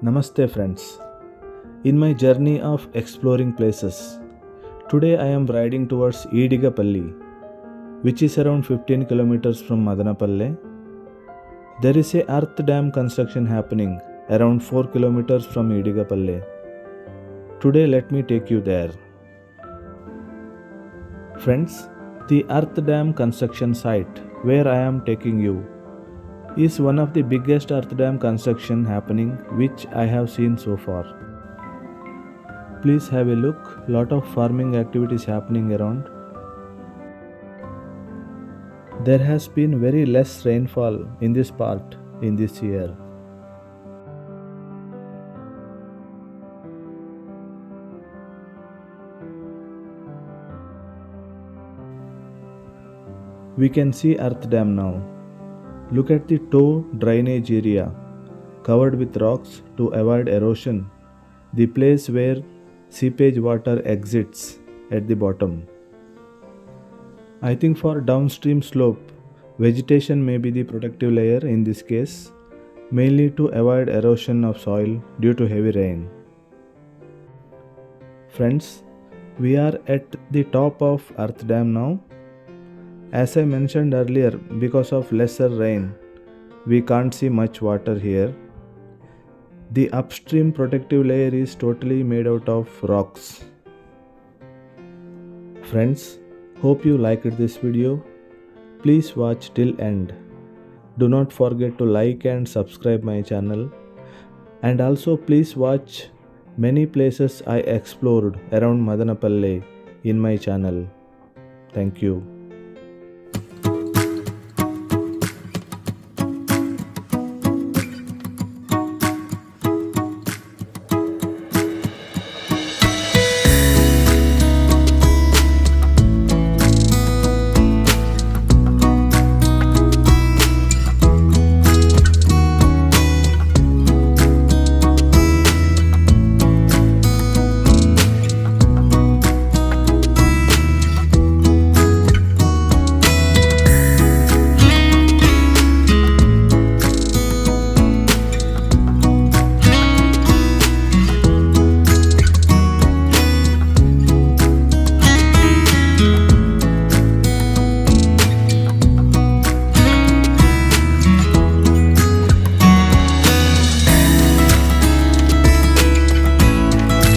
Namaste friends. In my journey of exploring places, today I am riding towards Edigapalle, which is around 15 kilometers from Madanapalle. There is a earth dam construction happening around 4 kilometers from Edigapalle. Today let me take you there. Friends, the earth dam construction site where I am taking you is one of the biggest earth dam construction happening which I have seen so far. Please have a look, lot of farming activities happening around. There has been very less rainfall in this part in this year. We can see earth dam now. Look at the toe drainage area covered with rocks to avoid erosion, the place where seepage water exits at the bottom. I think for downstream slope, vegetation may be the protective layer in this case, mainly to avoid erosion of soil due to heavy rain. Friends, we are at the top of earth dam now. As I mentioned earlier, because of lesser rain, we can't see much water here. The upstream protective layer is totally made out of rocks. Friends, hope you liked this video. Please watch till end. Do not forget to like and subscribe my channel. And also please watch many places I explored around Madanapalle in my channel. Thank you.